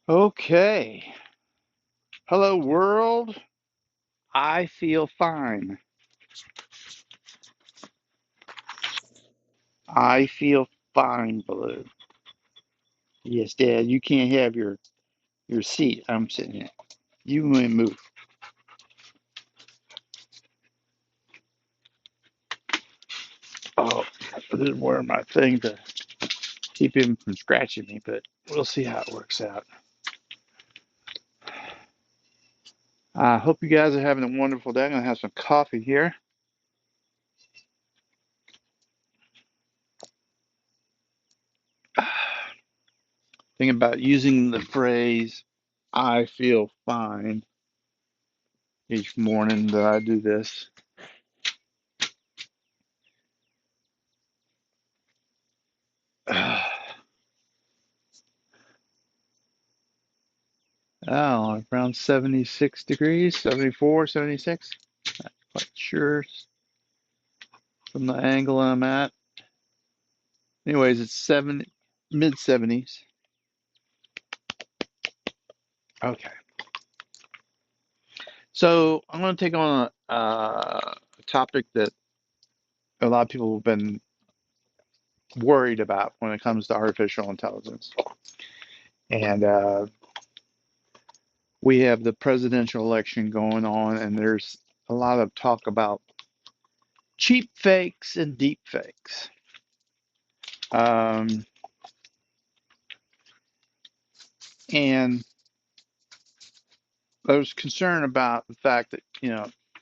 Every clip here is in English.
Okay. Hello, world. I feel fine. I feel fine, Blue. Yes, Dad, you can't have your seat. I'm sitting in. You may move. Oh, I didn't wear my thing to keep him from scratching me, but we'll see how it works out. I hope you guys are having a wonderful day. I'm gonna have some coffee here. Thinking about using the phrase "I feel fine" each morning that I do this. Oh, around 76 degrees, 74, 76. Not quite sure from the angle I'm at. Anyways, it's mid 70s. Okay. So I'm going to take on a topic that a lot of people have been worried about when it comes to artificial intelligence. And we have the presidential election going on, and there's a lot of talk about cheap fakes and deep fakes. Um, and there's concern about the fact that,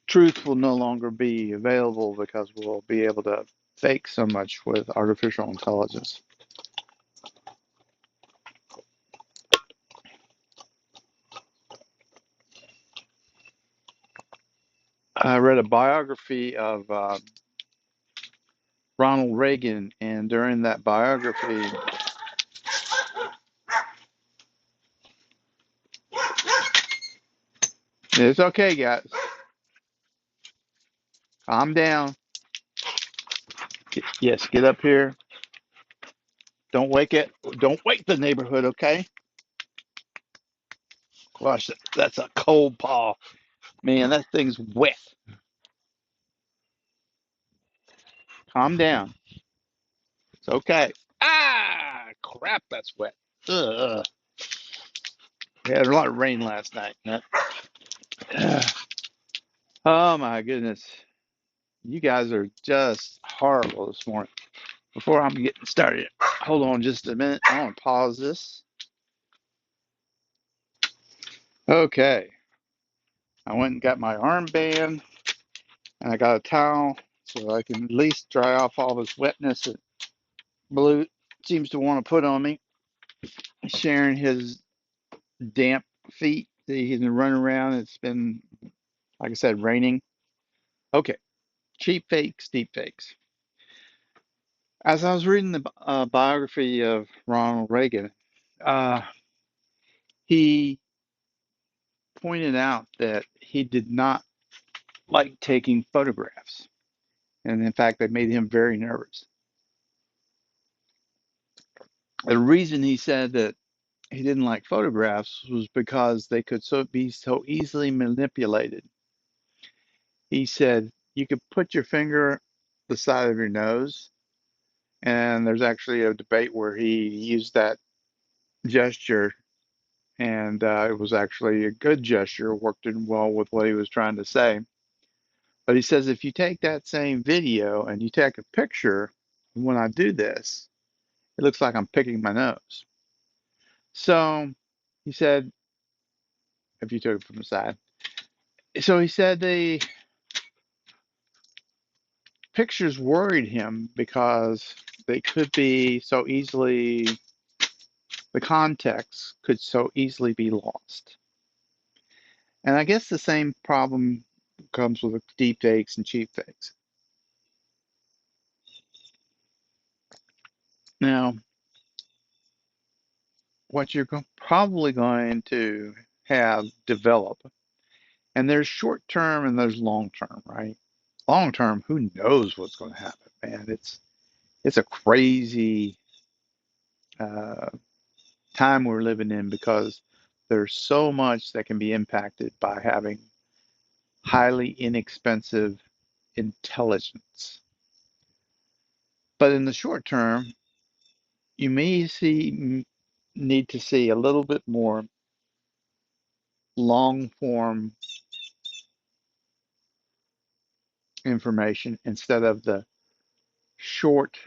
truth will no longer be available because we'll be able to fake so much with artificial intelligence. I read a biography of Ronald Reagan, and during that biography, it's okay, guys, calm down. Yes, get up here. Don't wake it. Don't wake the neighborhood, okay? Gosh, that's a cold paw, man. That thing's wet. Calm down. It's okay. Ah, crap, that's wet. Ugh. We had a lot of rain last night. Oh my goodness. You guys are just horrible this morning. Before I'm getting started, hold on just a minute. I want to pause this. Okay. I went and got my armband and I got a towel so I can at least dry off all this wetness that Blue seems to want to put on me. Sharing his damp feet that he's been running around. It's been, like I said, raining. Okay. Cheap fakes, deep fakes. As I was reading the biography of Ronald Reagan, uh, he pointed out that he did not like taking photographs. And in fact, that made him very nervous. The reason he said that he didn't like photographs was because they could be so easily manipulated. He said you could put your finger the side of your nose, and there's actually a debate where he used that gesture, and it was actually a good gesture, worked in well with what he was trying to say. But he says if you take that same video and you take a picture, when I do this, it looks like I'm picking my nose. So he said, if you took it from the side. So he said the pictures worried him because they could be so easily, the context could so easily be lost. And I guess the same problem comes with deep fakes and cheap fakes. Now, what you're probably going to have develop, and there's short term and there's long term, right? Long term, who knows what's going to happen, man? It's a crazy uh, time we're living in because There's so much that can be impacted by having highly inexpensive intelligence. But in the short term, you may need to see a little bit more long form information instead of the short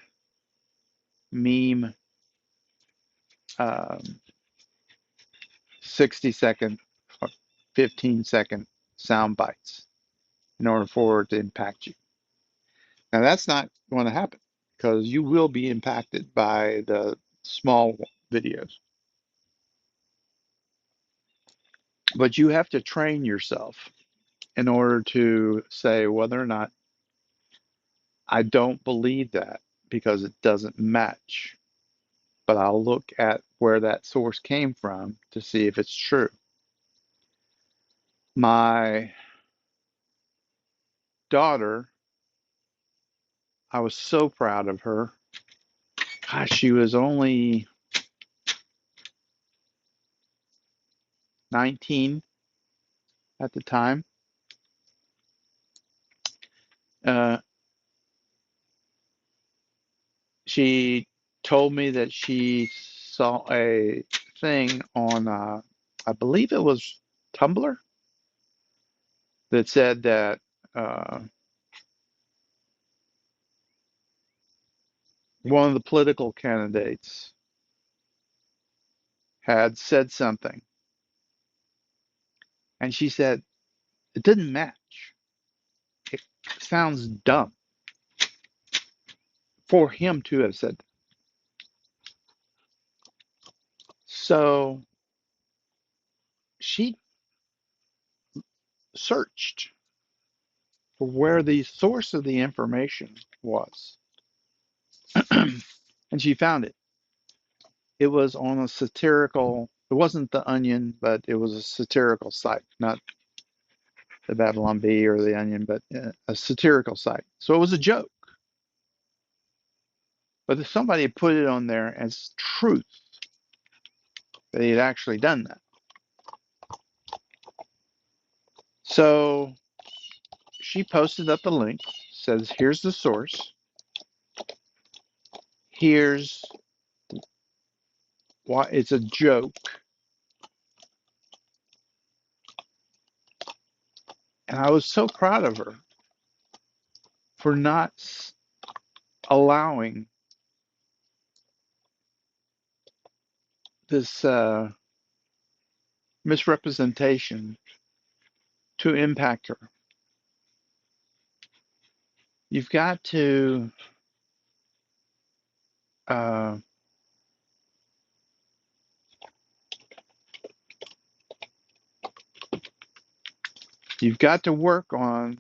meme, um, 60-second or 15-second sound bites in order for it to impact you. Now, that's not going to happen because you will be impacted by the small videos. But you have to train yourself in order to say whether or not I don't believe that because it doesn't match. But I'll look at where that source came from to see if it's true. My daughter, I was so proud of her. Gosh, she was only 19 at the time. Uh, she told me that she saw a thing on, I believe it was Tumblr, that said that uh, one of the political candidates had said something. And she said, it didn't match. It sounds dumb for him to have said that. So she searched for where the source of the information was. And she found it. It was on a satirical, it wasn't The Onion, but it was a satirical site, not the Babylon Bee or The Onion, but a satirical site. So it was a joke. But if somebody had put it on there as truth that he had actually done that. So she posted up the link, says, here's the source. Here's why it's a joke. And I was so proud of her for not allowing this misrepresentation to impact her. You've got to uh, you've got to work on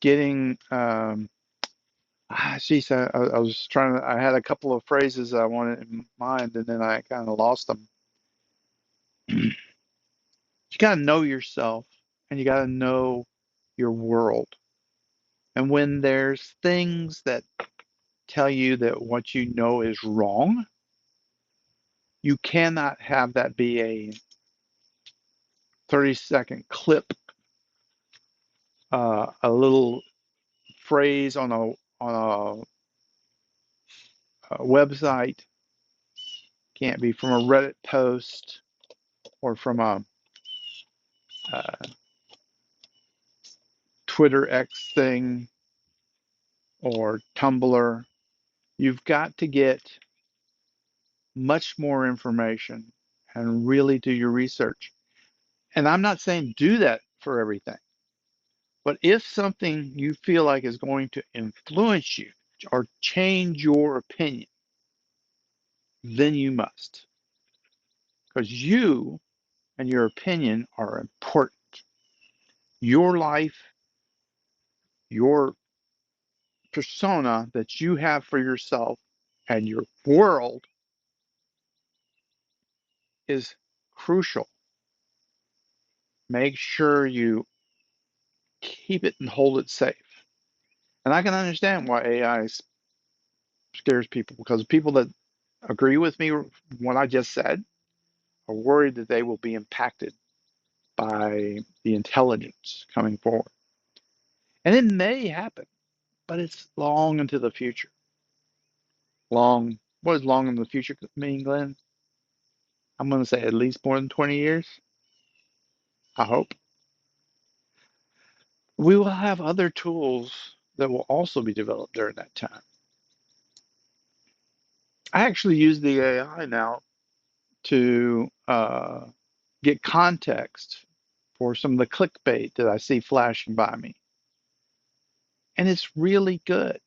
getting. Geez, I was trying to. I had a couple of phrases I wanted in mind, and then I kind of lost them. You got to know yourself, and you got to know your world. And when there's things that tell you that what you know is wrong, you cannot have that be a 30-second clip, a little phrase on a website. Can't be from a Reddit post or from a Twitter X thing or Tumblr. You've got to get much more information and really do your research. And I'm not saying do that for everything, but if something you feel like is going to influence you or change your opinion, then you must, because you and your opinion are important. Your life, your persona that you have for yourself and your world is crucial. Make sure you keep it and hold it safe. And I can understand why AI scares people because people that agree with me what I just said, are worried that they will be impacted by the intelligence coming forward. And it may happen, but it's long into the future. Long, what does long in the future mean, Glenn? I'm going to say at least more than 20 years, I hope. We will have other tools that will also be developed during that time. I actually use the AI now to get context for some of the clickbait that I see flashing by me. And it's really good.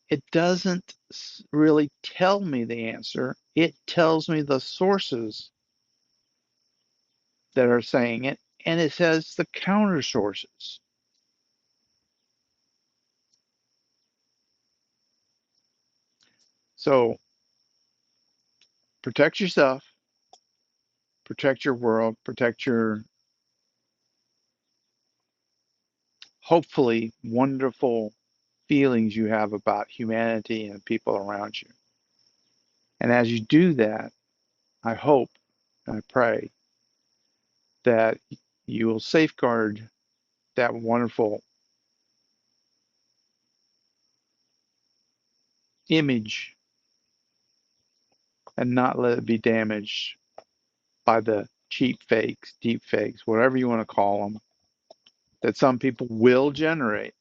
It doesn't really tell me the answer, it tells me the sources that are saying it, and it says the counter sources. So protect yourself, protect your world, protect your hopefully wonderful feelings you have about humanity and people around you. And as you do that, I hope and I pray that you will safeguard that wonderful image and not let it be damaged by the cheap fakes, deep fakes, whatever you want to call them, that some people will generate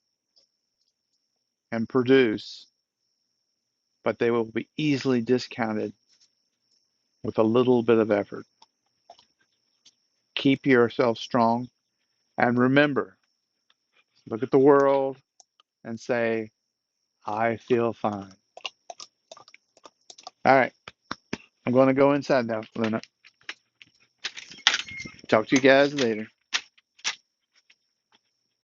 and produce, but they will be easily discounted with a little bit of effort. Keep yourself strong and remember, look at the world and say, I feel fine. All right, I'm going to go inside now, Luna. Talk to you guys later.